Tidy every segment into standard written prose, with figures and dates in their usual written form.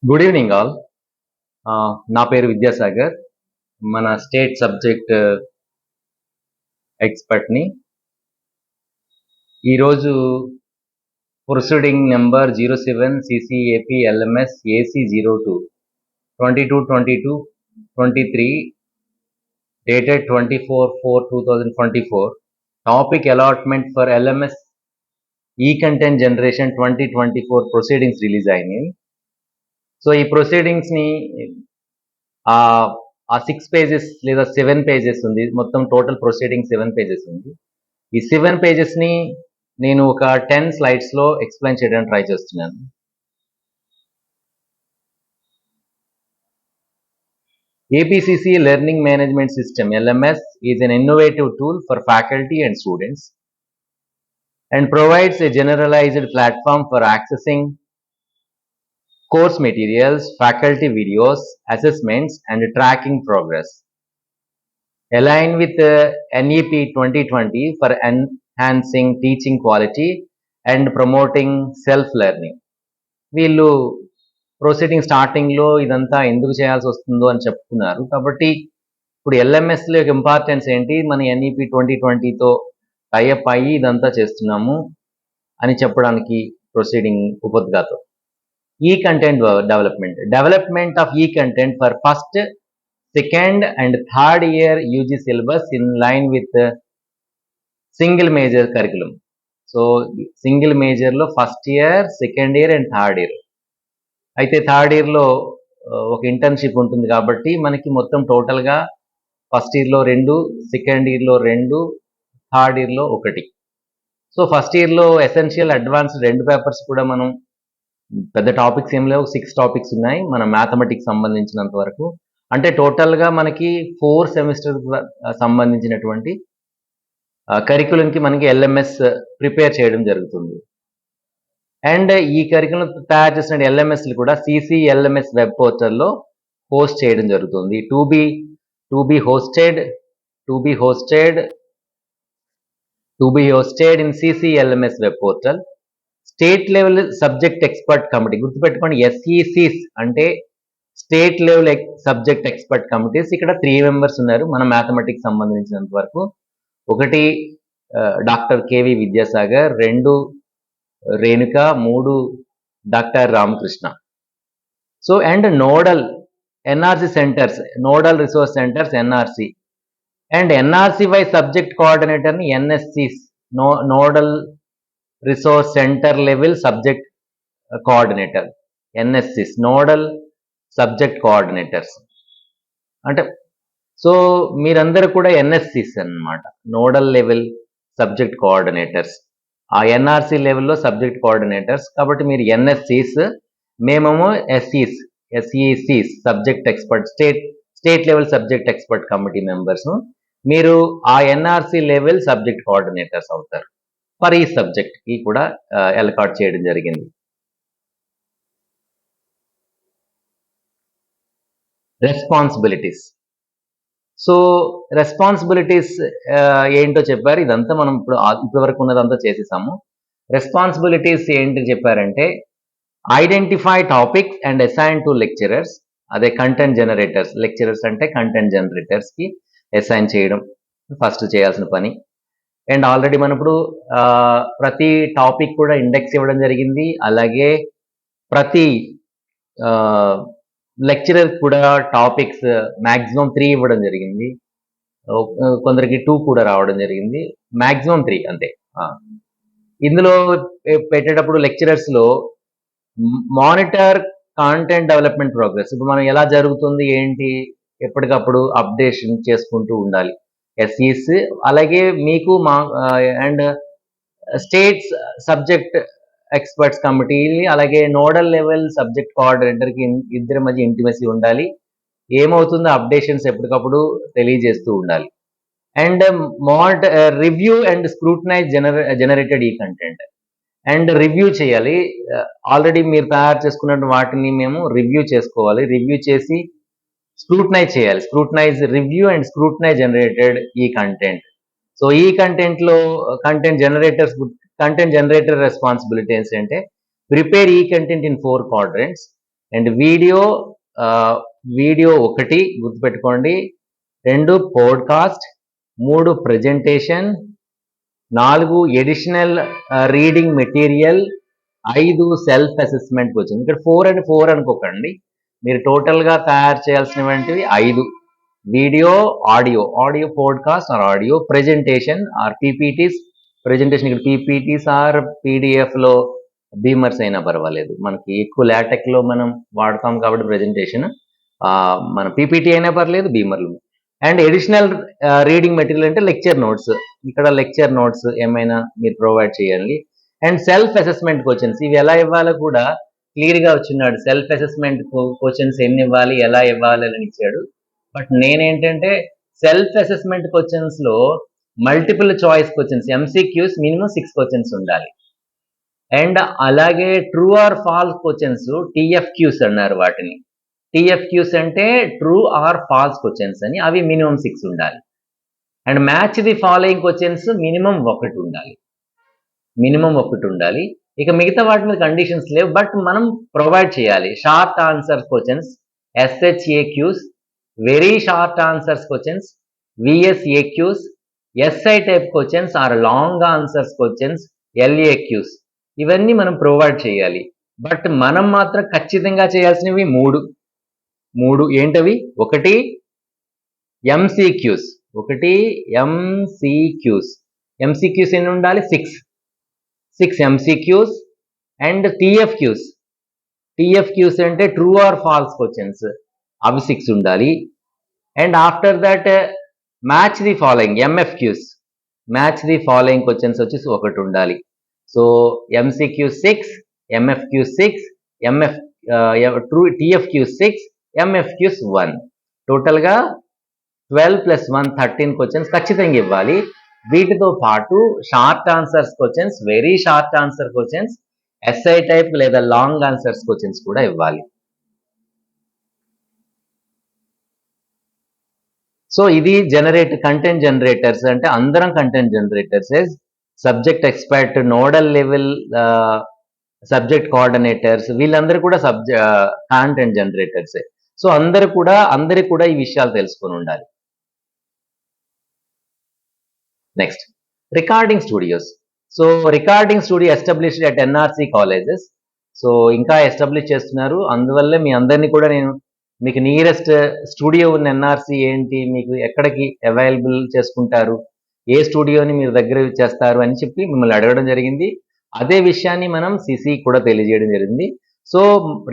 Good evening all. నా పేరు విద్యాసాగర్. మన స్టేట్ సబ్జెక్ట్ ఎక్స్పర్ట్ని. ఈరోజు proceeding number 07 CCAP LMS AC 02 22-22-23 dated 24/4/2024 topic allotment for LMS content generation 2024 proceedings release అయినాయి. So ఈ ప్రొసీడింగ్స్ని ఆ 6 పేజెస్ లేదా 7 పేజెస్ ఉంది. మొత్తం టోటల్ ప్రొసీడింగ్ 7 పేజెస్ ఉంది. ఈ 7 పేజెస్ని నేను ఒక 10 స్లైడ్స్లో ఎక్స్ప్లెయిన్ చేయడానికి ట్రై చేస్తున్నాను. APCC Learning Management System LMS is an innovative tool for faculty and students and provides a generalized platform for accessing course materials, faculty videos, assessments, and tracking progress. Aligned with NEP 2020 for enhancing teaching quality and promoting self-learning. వీళ్ళు proceeding స్టార్టింగ్లో ఇదంతా ఎందుకు చేయాల్సి వస్తుందో అని చెప్తున్నారు. కాబట్టి ఇప్పుడు LMSలో యొక్క ఇంపార్టెన్స్ ఏంటి, మన NEP 2020తో టైఅప్ అయ్యి ఇదంతా చేస్తున్నాము అని చెప్పడానికి proceeding ఉపద్ఘాతం. E-content development of e-content for first, second and third year UG syllabus in line with single major curriculum. So single మేజర్లో first year, second year and third year. అయితే third ఇయర్లో ఒక internship ఉంటుంది కాబట్టి మనకి మొత్తం టోటల్గా ఫస్ట్ ఇయర్లో 2, సెకండ్ ఇయర్లో 2, థర్డ్ ఇయర్లో 1. సో ఫస్ట్ ఇయర్లో ఎసెన్షియల్, అడ్వాన్స్డ్ 2 పేపర్స్ కూడా మనం పెద్ద టాపిక్స్ ఏం లేవు, 6 టాపిక్స్ ఉన్నాయి మన మ్యాథమెటిక్స్ సంబంధించినంత వరకు. అంటే టోటల్గా మనకి 4 సెమిస్టర్ సంబంధించినటువంటి కరికులంకి మనకి LMS ప్రిపేర్ చేయడం జరుగుతుంది. అండ్ ఈ కరికులం తయారు చేసిన LMSలు కూడా CCLMS వెబ్ పోర్టల్లో హోస్ట్ చేయడం జరుగుతుంది. To be hosted in CCLMS web portal. State level subject expert committee, గుర్తుపెట్టుకోండి, SECs అంటే state level subject expert committees. ఇక్కడ 3 మెంబర్స్ ఉన్నారు మన మ్యాథమెటిక్స్ సంబంధించినంత వరకు. 1 doctor KV Vidyasagar, 2 Renuka, 3 doctor Ramakrishna. So and nodal NRC centres, nodal resource centres NRC, and NRC wise subject కోఆర్డినేటర్ని NSCs, nodal resource centre level subject coordinator, NSCs, nodal subject coordinators. అంటే so మీరందరూ కూడా NSCs అన్నమాట, nodal level subject coordinators. ఆ NRC లెవెల్లో subject coordinators కాబట్టి మీరు NSCs, మేమేమో SECs subject expert, state level subject expert committee members. మీరు ఆ NRC లెవెల్ సబ్జెక్ట్ కోఆర్డినేటర్స్ అవుతారు. ఫర్ ఈ సబ్జెక్ట్కి కూడా అలకాట్ చేయడం జరిగింది. రెస్పాన్సిబిలిటీస్. సో రెస్పాన్సిబిలిటీస్ ఏంటో చెప్పారు. ఇదంతా మనం ఇప్పటి వరకు ఉన్నదంతా చేసేసాము. రెస్పాన్సిబిలిటీస్ ఏంటి చెప్పారంటే, identify topics and assign to lecturers. అదే కంటెంట్ జనరేటర్స్, లెక్చరర్స్ అంటే కంటెంట్ జనరేటర్స్కి అసైన్ చేయడం ఫస్ట్ చేయాల్సిన పని. అండ్ ఆల్రెడీ మనం ఇప్పుడు ప్రతి టాపిక్ కూడా ఇండెక్స్ ఇవ్వడం జరిగింది. అలాగే ప్రతి లెక్చరర్ కూడా టాపిక్స్ మ్యాక్సిమం 3 ఇవ్వడం జరిగింది. కొందరికి 2 కూడా రావడం జరిగింది. మ్యాక్సిమం 3 అంతే. ఇందులో పెట్టేటప్పుడు లెక్చరర్స్లో మానిటర్ కాంటెంట్ డెవలప్మెంట్ ప్రోగ్రెస్. ఇప్పుడు మనం ఎలా జరుగుతుంది ఏంటి ఎప్పటికప్పుడు అప్డేషన్ చేసుకుంటూ ఉండాలి. SEs అలాగే మీకు and states subject experts committee, అలాగే నోడల్ లెవెల్ సబ్జెక్ట్ కోఆర్డినేటర్కి ఇద్దరి మధ్య ఇంటిమసీ ఉండాలి. ఏమవుతుందో అప్డేషన్స్ ఎప్పటికప్పుడు తెలియజేస్తూ ఉండాలి. And review and scrutinise generated ఈ కంటెంట్ అండ్ రివ్యూ చేయాలి. ఆల్రెడీ మీరు తయారు చేసుకున్న వాటిని మేము రివ్యూ చేసుకోవాలి. రివ్యూ చేసి స్క్రూటనైజ్ చేయాలి. రివ్యూ అండ్ స్క్రూటనైజ్ జనరేటెడ్ ఈ కంటెంట్. సో ఈ కంటెంట్లో కంటెంట్ జనరేటర్ రెస్పాన్సిబిలిటీస్ అంటే ప్రిపేర్ ఈ content in 4 quadrants and video ఒకటి గుర్తుపెట్టుకోండి, 2 podcast, 3 presentation, 4 additional reading material, 5 self assessment వచ్చింది. ఇక్కడ 4 and 4 అనుకోకండి, మీరు టోటల్గా తయారు చేయాల్సినటువంటివి 5: video, audio podcast or audio, presentation or PPTs. Presentation ఇక్కడ పీపీటీస్ ఆర్ పీడిఎఫ్లో బీమర్స్ అయినా పర్వాలేదు, మనకి ఎక్కువ లాటెక్లో మనం వాడతాం కాబట్టి ప్రెజెంటేషన్ మన పీపీటీ అయినా పర్లేదు, బీమర్లు. అండ్ ఎడిషనల్ రీడింగ్ మెటీరియల్ అంటే లెక్చర్ నోట్స్, ఇక్కడ లెక్చర్ నోట్స్ ఏమైనా మీరు ప్రొవైడ్ చేయాలి. అండ్ సెల్ఫ్ అసెస్మెంట్ క్వశ్చన్స్, ఇవి ఎలా ఇవ్వాలో కూడా క్లియర్గా వచ్చినాడు. సెల్ఫ్ అసెస్మెంట్ క్వశ్చన్స్ ఎన్ని ఇవ్వాలి, ఎలా ఇవ్వాలి అని ఇచ్చాడు. బట్ నేనేంటంటే సెల్ఫ్ అసెస్మెంట్ క్వశ్చన్స్లో multiple choice questions, MCQs minimum 6 questions ఉండాలి. అండ్ అలాగే true or false questions, TFQs అన్నారు వాటిని. టీఎఫ్క్యూస్ అంటే ట్రూ ఆర్ ఫాల్స్ క్వశ్చన్స్ అని, అవి మినిమం 6 ఉండాలి. And match the following questions minimum 1 ఉండాలి. ఇక మిగతా వాటి మీద కండిషన్స్ లేవు, బట్ మనం ప్రొవైడ్ చేయాలి. Short answer questions, SHAQs, very short answers questions, VSAQs, SI type questions or long answers questions, LAQs, ఇవన్నీ మనం ప్రొవైడ్ చేయాలి. బట్ మనం మాత్రం ఖచ్చితంగా చేయాల్సినవి మూడు ఏంటవి? ఒకటి ఎంసీక్యూస్, ఎంసీక్యూస్ ఎన్ని ఉండాలి? 6 ఎంసీక్యూస్. అండ్ టీఎఫ్క్యూస్ అంటే ట్రూ ఆర్ ఫాల్స్ క్వశ్చన్స్, అవి 6 ఉండాలి. And after that match the following, MFQs, match the following questions వచ్చేసి 1 ఉండాలి. సో ఎంసీక్యూ 6, ఎంఎఫ్క్యూ 6, టీఎఫ్క్యూ 6, ఎంఎఫ్క్యూస్ 1, టోటల్గా 12 + 1 13 క్వశ్చన్స్ ఖచ్చితంగా ఇవ్వాలి. వీటితో పాటు short answers questions, very short answer questions, essay type లేదా లాంగ్ ఆన్సర్స్ క్వశ్చన్స్ కూడా ఇవ్వాలి. సో ఇది కంటెంట్ జనరేటర్స్ అంటే అందరం content generators, subject expert, nodal level subject coordinators, వీళ్ళందరూ కూడా కాంటెంట్ జనరేటర్సే. సో అందరికి కూడా ఈ విషయాలు తెలుసుకొని ఉండాలి. Next, recording studios. So recording studio established at NRC colleges. So ఇంకా ఎస్టాబ్లిష్ చేస్తున్నారు, అందువల్లే మీ అందరినీ కూడా నేను మీకు నియరెస్ట్ స్టూడియో ఉన్న ఎన్ఆర్సి ఏంటి, మీకు ఎక్కడికి అవైలబుల్ చేసుకుంటారు, ఏ స్టూడియోని మీరు దగ్గర చేస్తారు అని చెప్పి మిమ్మల్ని అడగడం జరిగింది. అదే విషయాన్ని మనం సిసి కూడా తెలియజేయడం జరిగింది. So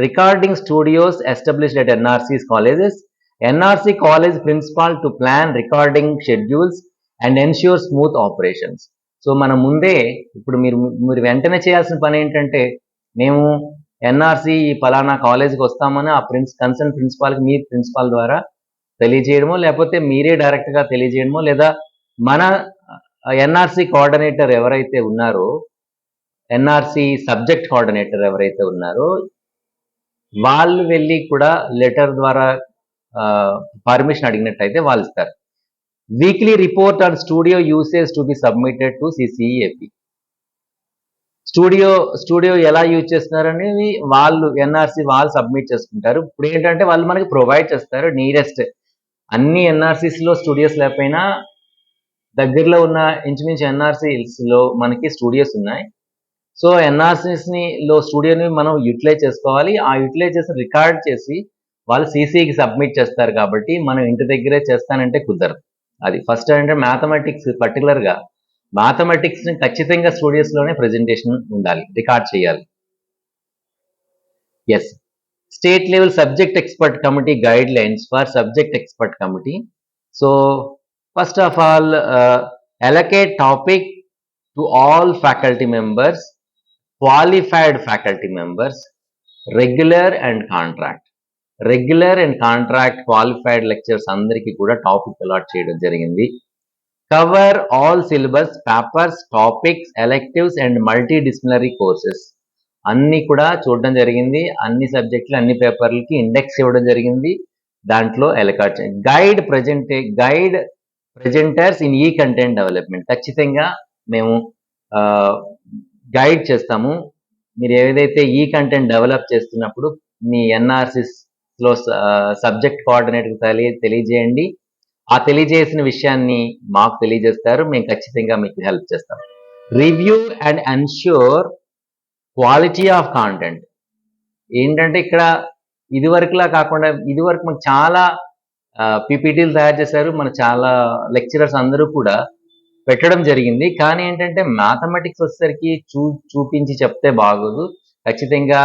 recording studios established at NRC colleges, NRC college principal to plan recording schedules and ensure smooth operations. So మనం ముందే ఇప్పుడు మీరు వెంటనే చేయాల్సిన పని ఏంటంటే, మేము ఎన్ఆర్సి పలానా కాలేజ్కి వస్తామని ఆ కన్సర్న్ ప్రిన్సిపాల్కి మీ ప్రిన్సిపాల్ ద్వారా తెలియజేయడమో, లేకపోతే మీరే డైరెక్ట్గా తెలియజేయడమో, లేదా మన ఎన్ఆర్సి కోఆర్డినేటర్ ఎవరైతే ఉన్నారో, ఎన్ఆర్సి సబ్జెక్ట్ కోఆర్డినేటర్ ఎవరైతే ఉన్నారో వాళ్ళు వెళ్ళి కూడా లెటర్ ద్వారా పర్మిషన్ అడిగినట్టయితే వాళ్ళు ఇస్తారు. Weekly report on studio usage to be submitted to CCEAP. Studio ఎలా యూజ్ చేస్తున్నారనేది వాళ్ళు ఎన్ఆర్సి వాళ్ళు సబ్మిట్ చేసుకుంటారు. ఇప్పుడు ఏంటంటే వాళ్ళు మనకి ప్రొవైడ్ చేస్తారు నియరెస్ట్. అన్ని ఎన్ఆర్సిస్లో స్టూడియోస్ లేకపోయినా దగ్గరలో ఉన్న ఇంచుమించు ఎన్ఆర్సిస్లో మనకి స్టూడియోస్ ఉన్నాయి. సో ఎన్ఆర్సిస్లో స్టూడియోని మనం యూటిలైజ్ చేసుకోవాలి. ఆ యూటిలైజ్ చేసి రికార్డ్ చేసి వాళ్ళు సీసీకి సబ్మిట్ చేస్తారు. కాబట్టి మనం ఇంటి దగ్గరే చేస్తానంటే కుదరదు. అది ఫస్ట్ అంటే మ్యాథమెటిక్స్, పర్టికులర్గా మ్యాథమెటిక్స్ని ఖచ్చితంగా స్టూడియోస్లోనే ప్రెజెంటేషన్ ఉండాలి, రికార్డ్ చేయాలి. Yes, state level subject expert committee guidelines for subject expert committee. So first of all, allocate topic to all faculty members, qualified faculty members, regular and contract qualified lectures అందరికీ కూడా topic allot చేయడం జరిగింది. Cover all syllabus, papers, topics, electives and multi disciplinary courses అన్నీ కూడా చూడడం జరిగింది. అన్ని సబ్జెక్టులు, అన్ని పేపర్లకి ఇండెక్స్ ఇవ్వడం జరిగింది. దాంట్లో ఎలకాట్ గైడ్ ప్రెజెంటర్స్ ఇన్ ఈ కంటెంట్ డెవలప్మెంట్. ఖచ్చితంగా మేము గైడ్ చేస్తాము. మీరు ఏదైతే ఈ కంటెంట్ డెవలప్ చేస్తున్నప్పుడు మీ ఎన్ఆర్సిస్లో సబ్జెక్ట్ కోఆర్డినేటర్కి తెలియజేయండి. ఆ తెలియజేసిన విషయాన్ని మాకు తెలియజేస్తారు. మేము ఖచ్చితంగా మీకు హెల్ప్ చేస్తాం. Review and ensure quality of content. ఏంటంటే ఇక్కడ ఇదివరకులా కాకుండా ఇదివరకు మనకు చాలా పీపీటీలు తయారు చేశారు. మన చాలా లెక్చరర్స్ అందరూ కూడా పెట్టడం జరిగింది. కానీ ఏంటంటే మ్యాథమెటిక్స్ వచ్చేసరికి చూపించి చెప్తే బాగోదు. ఖచ్చితంగా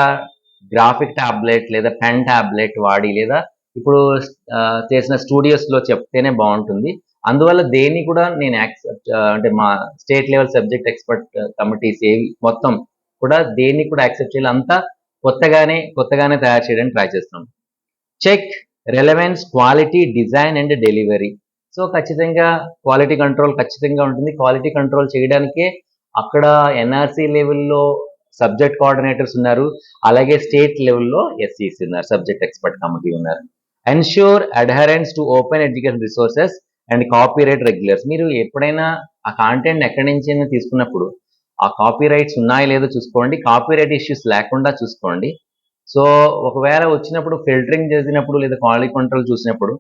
గ్రాఫిక్ టాబ్లెట్ లేదా పెన్ టాబ్లెట్ వాడి లేదా ఇప్పుడు చేసిన స్టూడియోస్లో చెప్తేనే బాగుంటుంది. అందువల్ల దేన్ని కూడా నేను అంటే మా state level subject expert committees ఏవి మొత్తం కూడా దేన్ని కూడా యాక్సెప్ట్ చేయాలి. అంతా కొత్తగానే తయారు చేయడానికి ట్రై చేస్తున్నాం. Check relevance, quality, design and delivery. So ఖచ్చితంగా క్వాలిటీ కంట్రోల్ ఖచ్చితంగా ఉంటుంది. క్వాలిటీ కంట్రోల్ చేయడానికే అక్కడ ఎన్ఆర్సీ లెవెల్లో సబ్జెక్ట్ కోఆర్డినేటర్స్ ఉన్నారు. అలాగే స్టేట్ లెవెల్లో ఎస్సీసీ ఉన్నారు, సబ్జెక్ట్ ఎక్స్పర్ట్ కమిటీ ఉన్నారు. Ensure adherence to open education resources and copyright regulars. మీరు ఎప్పుడైనా ఆ కాంటెంట్ ఎక్కడి నుంచి తీసుకున్నప్పుడు ఆ కాపీరైట్స్ ఉన్నాయో లేదో చూసుకోండి. కాపీరైట్ ఇష్యూస్ లేకుండా చూసుకోండి. సో ఒకవేళ వచ్చినప్పుడు ఫిల్టరింగ్ చేసినప్పుడు లేదా క్వాలిటీ కంట్రోల్ చూసినప్పుడు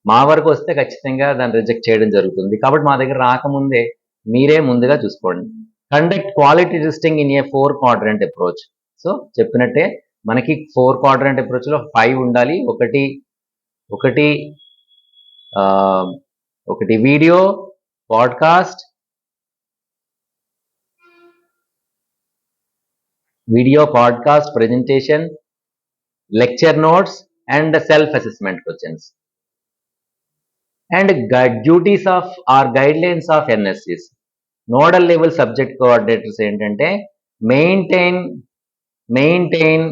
మా వరకు వస్తే ఖచ్చితంగా దాన్ని రిజెక్ట్ చేయడం జరుగుతుంది. కాబట్టి మా దగ్గర రాకముందే మీరే ముందుగా చూసుకోండి. Conduct quality testing in a 4 quadrant approach. So చెప్పినట్టే మనకి 4 quadrant అప్రోచ్లో 5 ఉండాలి. ఒకటి video, podcast, presentation, lecture notes and self-assessment questions. And duties of or guidelines of NSCs. Nodal level subject coordinators ఏంటంటే maintain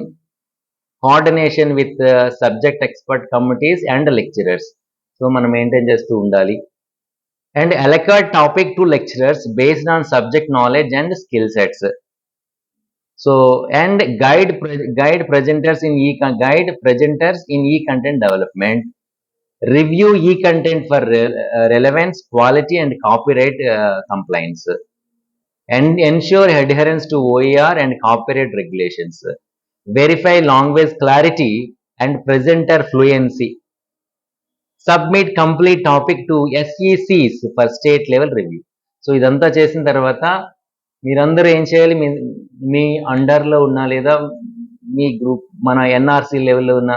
coordination with subject expert committees and lecturers. So మనం maintain చేస్తూ ఉండాలి. And allocate topic to lecturers based on subject knowledge and skill sets. So and guide presenters in e-content development. Review e-content for relevance, quality and copyright compliance. And ensure adherence to OER and copyright regulations. Verify language clarity and presenter fluency. Submit complete topic to SECs for state level review. So ఇదంతా చేసిన తర్వాత మీరందరూ ఏం చేయాలి, మీ అండర్లో ఉన్న లేదా మీ group మన NRC లెవెల్లో ఉన్న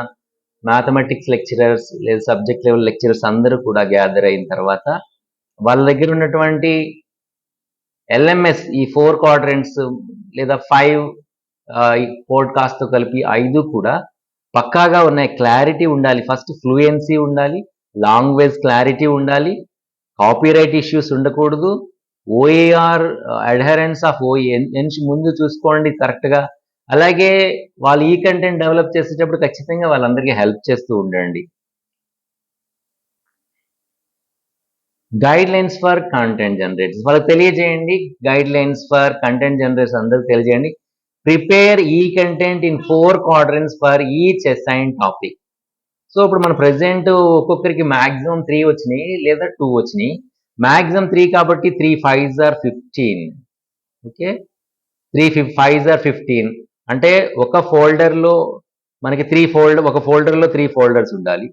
మ్యాథమెటిక్స్ లెక్చరర్స్ లేదా సబ్జెక్ట్ లెవెల్ లెక్చరర్స్ అందరూ కూడా గ్యాదర్ అయిన తర్వాత వాళ్ళ దగ్గర ఉన్నటువంటి ఎల్ఎంఎస్ ఈ 4 quadrants లేదా 5 పోడ్కాస్ట్తో కలిపి 5 కూడా పక్కాగా ఉన్నాయి. క్లారిటీ ఉండాలి, ఫస్ట్ ఫ్లూయెన్సీ ఉండాలి, లాంగ్వేజ్ క్లారిటీ ఉండాలి, కాపీరైట్ ఇష్యూస్ ఉండకూడదు, ఓఏఆర్ అడ్హరెన్స్ ఆఫ్ ఓఏ ముందు చూసుకోండి కరెక్ట్గా. అలాగే వాళ్ళు ఈ కంటెంట్ డెవలప్ చేసేటప్పుడు ఖచ్చితంగా వాళ్ళందరికీ హెల్ప్ చేస్తూ ఉండండి. Guide lines for content generators వాళ్ళకి తెలియజేయండి. Guide lines for content generators అందరికి తెలియజేయండి. ప్రిపేర్ ఈ content in 4 quadrants for each assign topic. So ఇప్పుడు మన ప్రెసెంట్ ఒక్కొక్కరికి మ్యాక్సిమం 3 వచ్చినాయి లేదా 2 వచ్చినాయి. మ్యాక్సిమం 3 కాబట్టి 3 5s are 15. Okay, 3 5s are 15 అంటే ఒక ఫోల్డర్లో మనకి ఒక ఫోల్డర్లో 3 ఫోల్డర్స్ ఉండాలి.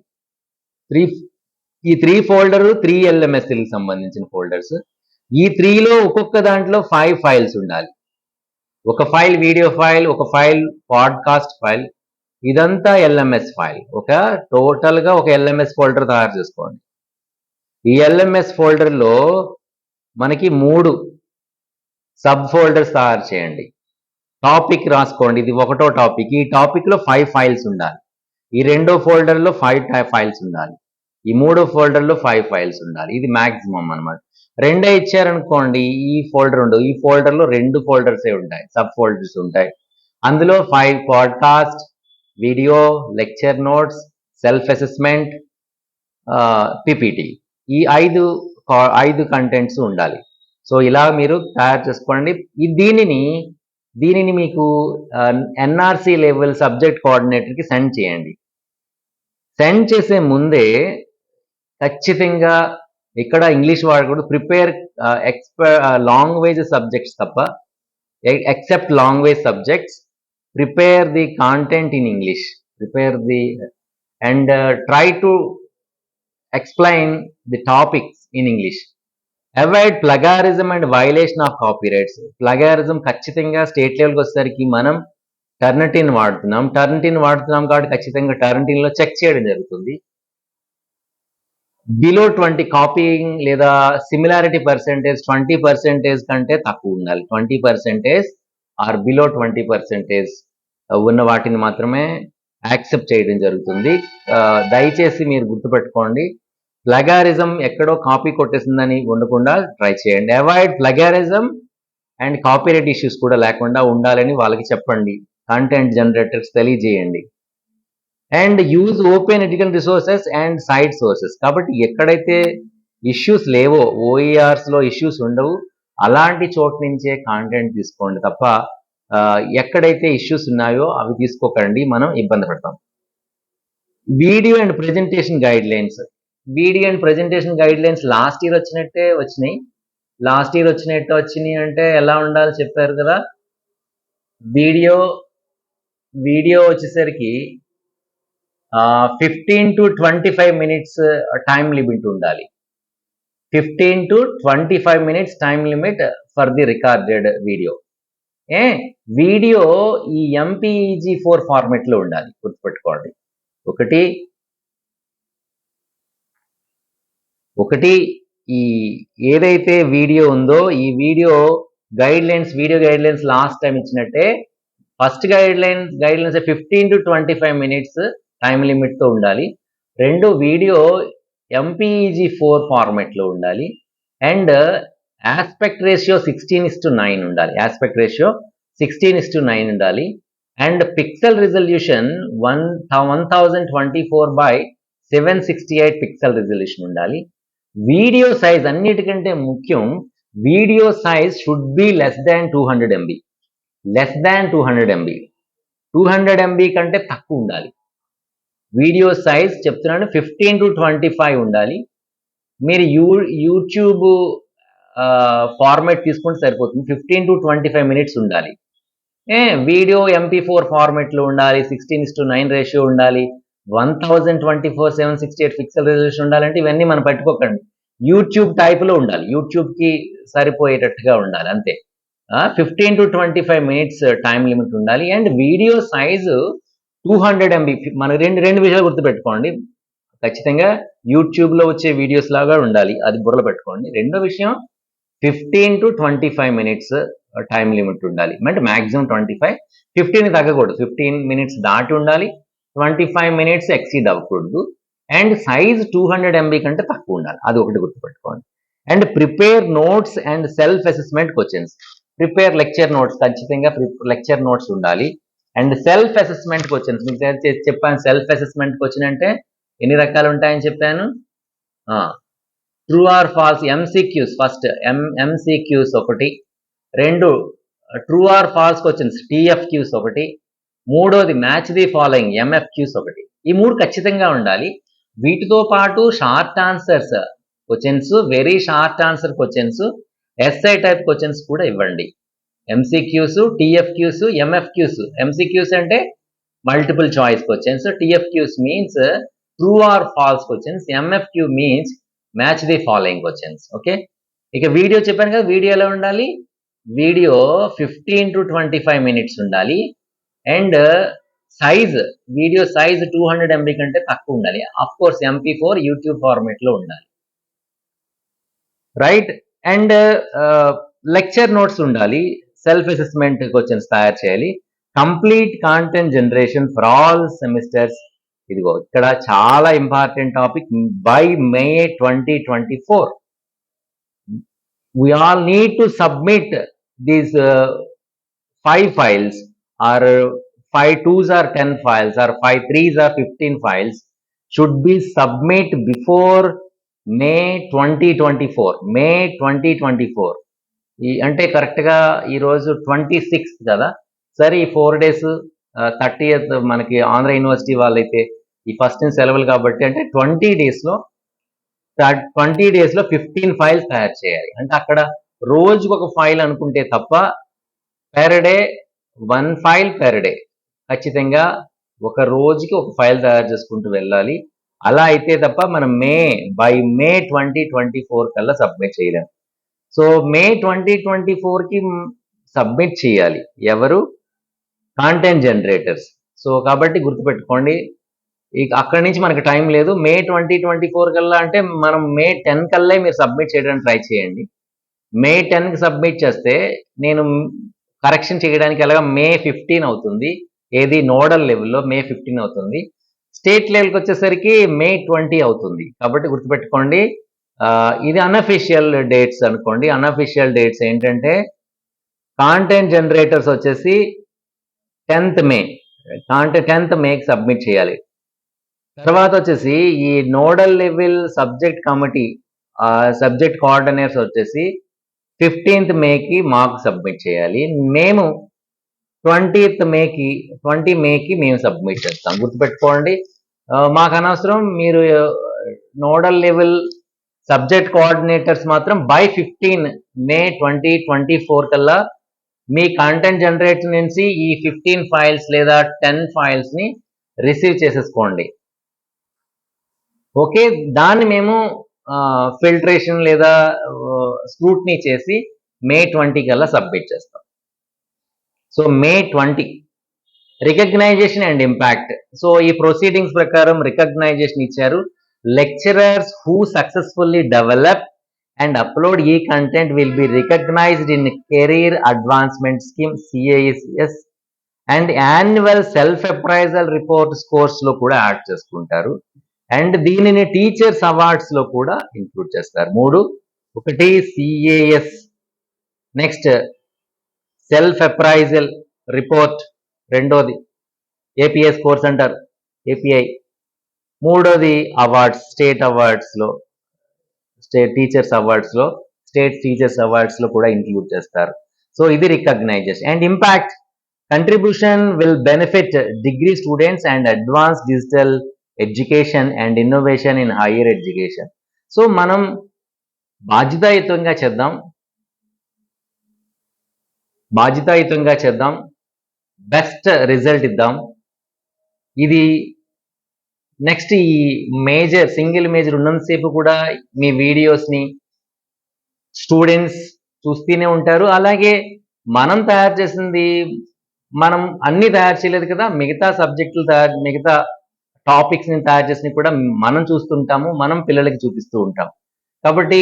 ఈ 3 ఫోల్డర్ 3 LMSకి సంబంధించిన ఫోల్డర్స్. ఈ 3లో ఒక్కొక్క దాంట్లో 5 ఫైల్స్ ఉండాలి. ఒక ఫైల్ వీడియో ఫైల్, ఒక ఫైల్ పాడ్కాస్ట్ ఫైల్, ఇదంతా ఎల్ఎంఎస్ ఫైల్. టోటల్గా ఒక ఎల్ఎంఎస్ ఫోల్డర్ తయారు చేసుకోండి. ఈ ఎల్ఎంఎస్ ఫోల్డర్లో మనకి 3 సబ్ ఫోల్డర్స్ తయారు చేయండి. టాపిక్ రాసుకోండి, ఇది ఒకటో టాపిక్. ఈ టాపిక్లో 5 ఫైల్స్ ఉండాలి. ఈ రెండో ఫోల్డర్లో 5 ఫైల్స్ ఉండాలి. ఈ మూడో ఫోల్డర్లో 5 ఫైల్స్ ఉండాలి. ఇది మ్యాక్సిమం అనమాట. రెండే ఇచ్చారనుకోండి, ఈ ఫోల్డర్ ఉండవు. ఈ ఫోల్డర్లో 2 ఫోల్డర్సే ఉంటాయి, సబ్ ఫోల్డర్స్ ఉంటాయి. అందులో 5 podcast, video, lecture notes, self assessment, PPT, ఈ 5 కంటెంట్స్ ఉండాలి. సో ఇలా మీరు తయారు చేసుకోండి. దీనిని మీకు ఎన్ఆర్సీ లెవెల్ సబ్జెక్ట్ కోఆర్డినేటర్కి సెండ్ చేయండి. సెండ్ చేసే ముందే ఖచ్చితంగా ఇక్కడ ఇంగ్లీష్ వాడకూడదు. ప్రిపేర్ లాంగ్వేజ్ సబ్జెక్ట్స్ తప్ప, except language subjects, prepare the content in English. prepare the and try to explain the topics in English. Avoid plagiarism and violation of copyrights. Plagiarism ఖచ్చితంగా state లెవెల్కి వచ్చేసరికి మనం టర్నిటిన్ వాడుతున్నాం కాబట్టి ఖచ్చితంగా టర్నిటిన్లో చెక్ చేయడం జరుగుతుంది. బిలో 20 కాపీయింగ్ లేదా సిమిలారిటీ పర్సెంటేజ్ 20% కంటే తక్కువ ఉండాలి. 20% ఆర్ బిలో 20% ఉన్న వాటిని మాత్రమే యాక్సెప్ట్ చేయడం జరుగుతుంది. దయచేసి మీరు గుర్తుపెట్టుకోండి, ప్లగారిజం ఎక్కడో కాపీ కొట్టేసిందని ఉండకుండా ట్రై చేయండి. Avoid plagiarism and copyright issues కూడా లేకుండా ఉండాలని వాళ్ళకి చెప్పండి. కంటెంట్ జనరేటర్స్ తెలియజేయండి. And use open education resources and side sources. కాబట్టి ఎక్కడైతే ఇష్యూస్ లేవో, ఓఈఆర్స్లో ఇష్యూస్ ఉండవు, అలాంటి చోటు నుంచే కాంటెంట్ తీసుకోండి తప్ప ఎక్కడైతే ఇష్యూస్ ఉన్నాయో అవి తీసుకోకండి, మనం ఇబ్బంది పడతాం. Video and presentation guide lines. Video and presentation guide lines last year వచ్చినట్టే వచ్చినాయి. లాస్ట్ ఇయర్ వచ్చినట్టు వచ్చినాయి అంటే ఎలా ఉండాలి చెప్పారు కదా. వీడియో వచ్చేసరికి 15 to 25 minutes టైం లిమిట్ ఉండాలి. 15 to 25 minutes time limit for the recorded video. Video ఈ MPEG-4 ఫార్మెట్లో ఉండాలి, గుర్తుపెట్టుకోండి. ఒకటి ఈ ఏదైతే వీడియో ఉందో ఈ video guidelines last time ఇచ్చినట్టే first guidelines 15 to 25 minutes time లిమిట్తో ఉండాలి. రెండు, వీడియో MPEG-4 ఫార్మెట్లో ఉండాలి. అండ్ ఆస్పెక్ట్ రేషియో 16:9 ఉండాలి. 16:9 and pixel resolution 1024x768 pixel resolution ఉండాలి. వీడియో సైజ్ అన్నిటికంటే ముఖ్యం, video size should be less than 200 MB. 200 MB కంటే తక్కువ ఉండాలి. వీడియో సైజ్ చెప్తున్నాను 15 to 25 ఉండాలి. మీరు యూట్యూబ్ ఫార్మాట్ తీసుకుంటే సరిపోతుంది. 15 to 25 minutes ఉండాలి. వీడియో MP4 ఫార్మాట్లో ఉండాలి. 16:9 రేషియో ఉండాలి. 1024x768 పిక్సెల్ రిజల్యూషన్ ఉండాలంటే ఇవన్నీ మనం పట్టుకోకండి. యూట్యూబ్ టైప్లో ఉండాలి, యూట్యూబ్కి సరిపోయేటట్టుగా ఉండాలి అంతే. 15 to 25 minutes టైం లిమిట్ ఉండాలి. And video size 200 MB. మనకు రెండు విషయాలు గుర్తుపెట్టుకోండి. ఖచ్చితంగా యూట్యూబ్లో వచ్చే వీడియోస్ లాగా ఉండాలి, అది బుర్రలో పెట్టుకోండి. రెండో విషయం 15 to 25 minutes టైం లిమిట్ ఉండాలి. అంటే మ్యాక్సిమం 25, 15 తగ్గకూడదు. 15 minutes దాటి ఉండాలి, 25 minutes ఎక్సీడ్ అవ్వకూడదు. అండ్ సైజ్ 200 MB కంటే తక్కువ ఉండాలి, అది ఒకటి గుర్తుపెట్టుకోండి. And prepare notes and self assessment questions. Prepare lecture notes, ఖచ్చితంగా లెక్చర్ నోట్స్ ఉండాలి. అండ్ సెల్ఫ్ అసెస్మెంట్ క్వశ్చన్స్ మీకు చెప్పాను. సెల్ఫ్ అసెస్మెంట్ క్వశ్చన్ అంటే ఎన్ని రకాలు ఉంటాయని చెప్పాను. True or false MCQs. First MCQs ఒకటి. రెండు, true or false questions TFQs ఒకటి. మూడోది మ్యాచ్ ది ఫాలోయింగ్ MFQs ఒకటి. ఈ మూడు ఖచ్చితంగా ఉండాలి. వీటితో పాటు short answers questions, very short answer questions, essay type questions కూడా ఇవ్వండి. MCQs, TFQs, MFQs. MCQs అంటే multiple choice questions, TFQs means true or false questions, MFQ means match the following questions. Okay, ఇక వీడియో చెప్పాను కదా, video ఎలా ఉండాలి. Video 15 to 25 minutes ఉండాలి. And video size 200 MB కంటే తక్కువ ఉండాలి. అఫ్ కోర్స్ MP4 యూట్యూబ్ ఫార్మేట్లో ఉండాలి, రైట్. అండ్ లెక్చర్ నోట్స్ ఉండాలి. సెల్ఫ్ అసెస్మెంట్ క్వశ్చన్స్ తయారు చేయాలి. Complete content generation for all semesters. ఇదిగో ఇక్కడ చాలా important topic. By May 2024 we all need to submit these 5 files, or 5 2s are 10 files, or 5 3s are 15 files should be submit before May 2024. May 2024 అంటే కరెక్ట్గా ఈరోజు 26th కదా. సరే, ఈ 4 days 30th మనకి ఆంధ్ర యూనివర్సిటీ వాళ్ళైతే ఈ ఫస్ట్ సెలవులు కాబట్టి అంటే 20 daysలో 15 files తయారు చేయాలి. అంటే అక్కడ రోజుకు ఒక ఫైల్ అనుకుంటే తప్ప per day 1 file per day ఖచ్చితంగా ఒక రోజుకి ఒక ఫైల్ తయారు చేసుకుంటూ వెళ్ళాలి. అలా అయితే తప్ప మనం బై మే 2024 కల్లా సబ్మిట్ చేయలేం. సో మే 2024కి సబ్మిట్ చేయాలి ఎవరు? Content generators. సో కాబట్టి గుర్తుపెట్టుకోండి, ఇక అక్కడి నుంచి మనకు టైం లేదు. మే 2024 కల్లా అంటే మనం మే 10 కల్లా మీరు సబ్మిట్ చేయడానికి ట్రై చేయండి. మే 10కి సబ్మిట్ చేస్తే నేను కరెక్షన్ చేయడానికి ఎలాగా మే 15 అవుతుంది. ఏది నోడల్ లెవెల్లో మే 15 అవుతుంది. స్టేట్ లెవెల్కి వచ్చేసరికి మే 20 అవుతుంది. కాబట్టి గుర్తుపెట్టుకోండి, ఇది అన్అఫీషియల్ డేట్స్ అనుకోండి. అన్అఫీషియల్ డేట్స్ ఏంటంటే కాంటెంట్ జనరేటర్స్ వచ్చేసి 10th మే 10th మేకి సబ్మిట్ చేయాలి. తర్వాత వచ్చేసి ఈ nodal level subject committee subject coordinators వచ్చేసి 15th మేకి మాకు సబ్మిట్ చేయాలి. మేము 20 మేకి మేము సబ్మిట్ చేస్తాం. గుర్తుపెట్టుకోండి, మాకు అనవసరం. మీరు నోడల్ లెవెల్ సబ్జెక్ట్ కోఆర్డినేటర్స్ మాత్రం బై 15 మే 2024 కల్లా మీ కంటెంట్ జనరేటర్ నుంచి ఈ 15 ఫైల్స్ లేదా 10 ఫైల్స్ని రిసీవ్ చేసేసుకోండి. ఓకే, దాన్ని మేము ఫిల్టరేషన్ లేదా స్క్రూట్నీ చేసి మే 20 కల్లా సబ్మిట్ చేస్తాం. So May 20 recognition and impact. So ఈ ప్రొసీడింగ్స్ ప్రకారం రికగ్నైజేషన్ ఇచ్చారు. Lecturers who successfully develop and upload e-content will be recognized in Career Advancement Scheme CAS and annual self appraisal report scores లో కూడా add చేసుకుంటారు. And దీనిని teachers awards లో కూడా include చేస్తారు. ఒకటి CAS, next self appraisal report, రెండోది API scores అంటారు, API, మూడోది అవార్డ్స్, స్టేట్ అవార్డ్స్ లో, స్టేట్ టీచర్స్ అవార్డ్స్ లో, స్టేట్ టీచర్స్ అవార్డ్స్ లో కూడా ఇంక్లూడ్ చేస్తారు. సో ఇది recognition. And impact contribution will benefit degree students and advance digital education and innovation in higher education. So మనం బాధ్యతాయుతంగా చేద్దాం, బెస్ట్ రిజల్ట్ ఇద్దాం. ఇది నెక్స్ట్ ఈ సింగిల్ మేజర్ ఉన్నంతసేపు కూడా మీ వీడియోస్ని స్టూడెంట్స్ చూస్తూనే ఉంటారు. అలాగే మనం తయారు చేసింది, మనం అన్ని తయారు చేయలేదు కదా, మిగతా సబ్జెక్టులు మిగతా టాపిక్స్ని తయారు చేసినవి కూడా మనం చూస్తుంటాము, మనం పిల్లలకి చూపిస్తూ ఉంటాం. కాబట్టి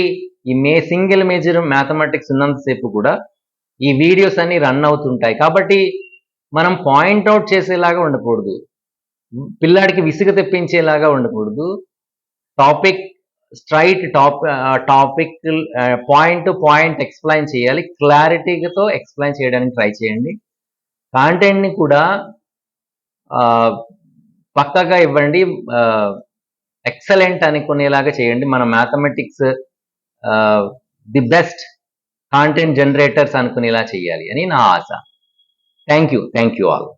ఈ సింగిల్ మేజర్ మ్యాథమెటిక్స్ ఉన్నంతసేపు కూడా ఈ వీడియోస్ అన్ని రన్ అవుతుంటాయి. కాబట్టి మనం పాయింట్అవుట్ చేసేలాగా ఉండకూడదు, పిల్లాడికి విసుగు తెప్పించేలాగా ఉండకూడదు. Topic point to point explain చేయాలి. క్లారిటీతో ఎక్స్ప్లెయిన్ చేయడానికి ట్రై చేయండి. కాంటెంట్ని కూడా పక్కగా ఇవ్వండి, ఎక్సలెంట్ అనుకునేలాగా చేయండి. మన mathematics the best content generators అనుకునేలా చేయాలి అని నా ఆశ. Thank you all.